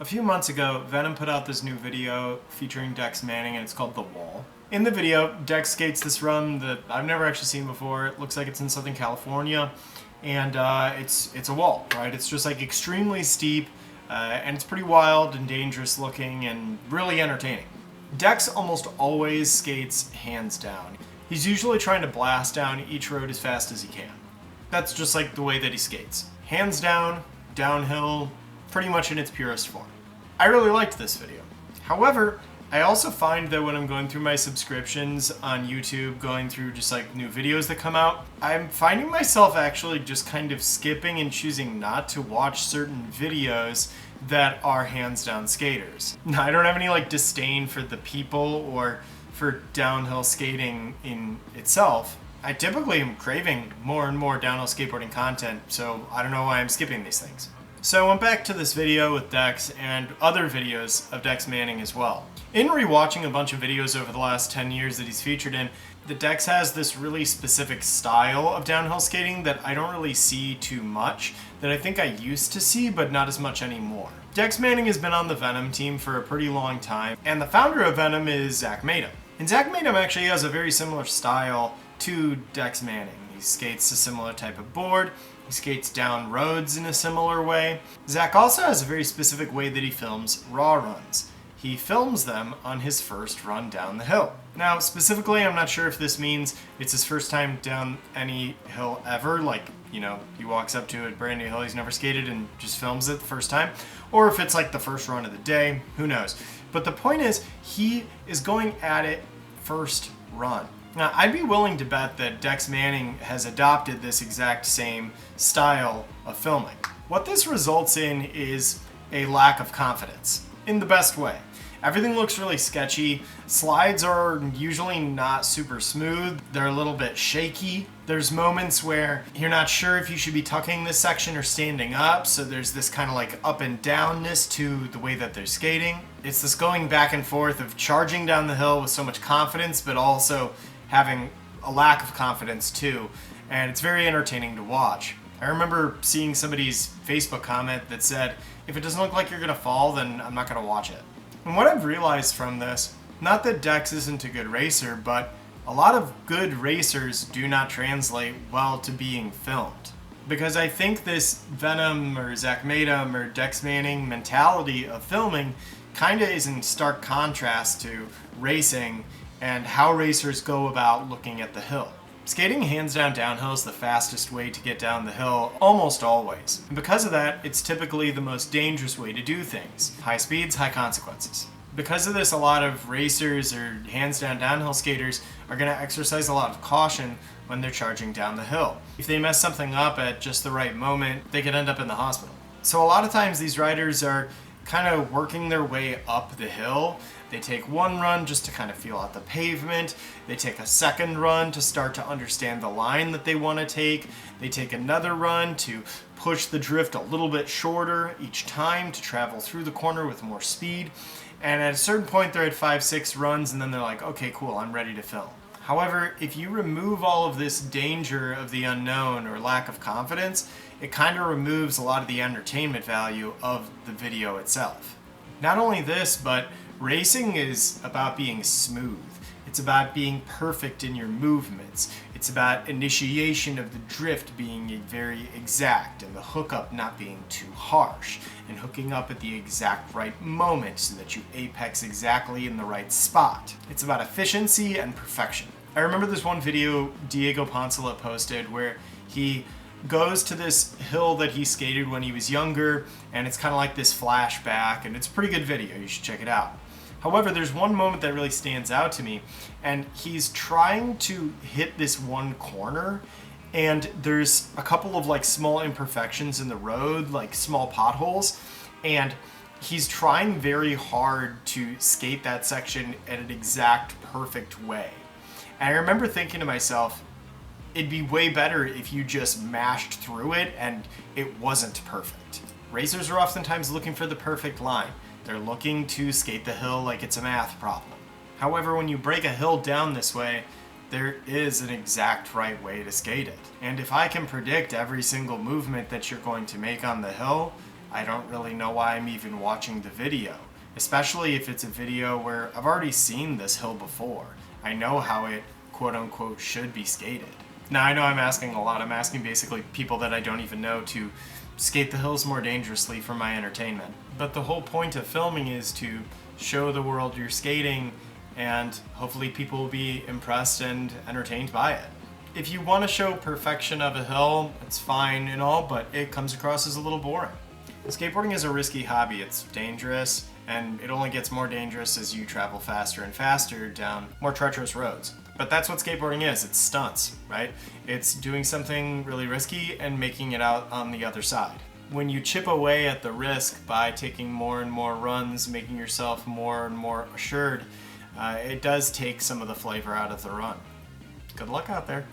A few months ago, Venom put out this new video featuring Dex Manning, and it's called The Wall. In the video, Dex skates this run that I've never actually seen before. It looks like it's in Southern California, and it's a wall, right? It's just like extremely steep, and it's pretty wild and dangerous looking and really entertaining. Dex almost always skates hands down. He's usually trying to blast down each road as fast as he can. That's just like the way that he skates. Hands down, downhill, pretty much in its purest form. I really liked this video. However, I also find that when I'm going through my subscriptions on YouTube, going through just like new videos that come out, I'm finding myself actually just kind of skipping and choosing not to watch certain videos that are hands down skaters. Now, I don't have any like disdain for the people or for downhill skating in itself. I typically am craving more and more downhill skateboarding content, so I don't know why I'm skipping these things. So I went back to this video with Dex and other videos of Dex Manning as well. In rewatching a bunch of videos over the last 10 years that he's featured in, the Dex has this really specific style of downhill skating that I don't really see too much, that I think I used to see, but not as much anymore. Dex Manning has been on the Venom team for a pretty long time, and the founder of Venom is Zach Madem. And Zach Madem actually has a very similar style to Dex Manning. He skates a similar type of board. He skates down roads in a similar way. Zach also has a very specific way that he films raw runs. He films them on his first run down the hill. Now, specifically, I'm not sure if this means it's his first time down any hill ever, like, he walks up to a brand new hill he's never skated and just films it the first time, or if it's like the first run of the day, who knows. But the point is, he is going at it first run. Now, I'd be willing to bet that Dex Manning has adopted this exact same style of filming. What this results in is a lack of confidence, in the best way. Everything looks really sketchy. Slides are usually not super smooth. They're a little bit shaky. There's moments where you're not sure if you should be tucking this section or standing up, so there's this kind of like up and downness to the way that they're skating. It's this going back and forth of charging down the hill with so much confidence, but also having a lack of confidence too, and it's very entertaining to watch. I remember seeing somebody's Facebook comment that said, if it doesn't look like you're gonna fall, then I'm not gonna watch it. And what I've realized from this, not that Dex isn't a good racer, but a lot of good racers do not translate well to being filmed. Because I think this Venom or Zach Madem or Dex Manning mentality of filming kinda is in stark contrast to racing and how racers go about looking at the hill. Skating hands down downhill is the fastest way to get down the hill, almost always. And because of that, it's typically the most dangerous way to do things. High speeds, high consequences. Because of this, a lot of racers or hands down downhill skaters are going to exercise a lot of caution when they're charging down the hill. If they mess something up at just the right moment, they could end up in the hospital. So a lot of times these riders are kind of working their way up the hill. They take one run just to kind of feel out the pavement. They take a second run to start to understand the line that they want to take. They take another run to push the drift a little bit shorter each time to travel through the corner with more speed. And at a certain point, they're at 5-6 runs, and then they're like, okay, cool, I'm ready to film. However, if you remove all of this danger of the unknown or lack of confidence, it kind of removes a lot of the entertainment value of the video itself. Not only this, but racing is about being smooth. It's about being perfect in your movements. It's about initiation of the drift being very exact and the hookup not being too harsh, and hooking up at the exact right moment so that you apex exactly in the right spot. It's about efficiency and perfection. I remember this one video Diego Poncelet posted where he goes to this hill that he skated when he was younger, and it's kind of like this flashback, and it's a pretty good video. You should check it out. However, there's one moment that really stands out to me, and he's trying to hit this one corner, and there's a couple of like small imperfections in the road, like small potholes, and he's trying very hard to skate that section in an exact perfect way. And I remember thinking to myself, it'd be way better if you just mashed through it and it wasn't perfect. Racers are oftentimes looking for the perfect line. They're looking to skate the hill like it's a math problem. However, when you break a hill down this way, there is an exact right way to skate it. And if I can predict every single movement that you're going to make on the hill, I don't really know why I'm even watching the video. Especially if it's a video where I've already seen this hill before. I know how it quote unquote should be skated. Now I know I'm asking a lot. I'm asking basically people that I don't even know to skate the hills more dangerously for my entertainment. But the whole point of filming is to show the world you're skating, and hopefully people will be impressed and entertained by it. If you want to show perfection of a hill, it's fine and all, but it comes across as a little boring. Skateboarding is a risky hobby. It's dangerous, and it only gets more dangerous as you travel faster and faster down more treacherous roads. But that's what skateboarding is. It's stunts, right? It's doing something really risky and making it out on the other side. When you chip away at the risk by taking more and more runs, making yourself more and more assured, it does take some of the flavor out of the run. Good luck out there.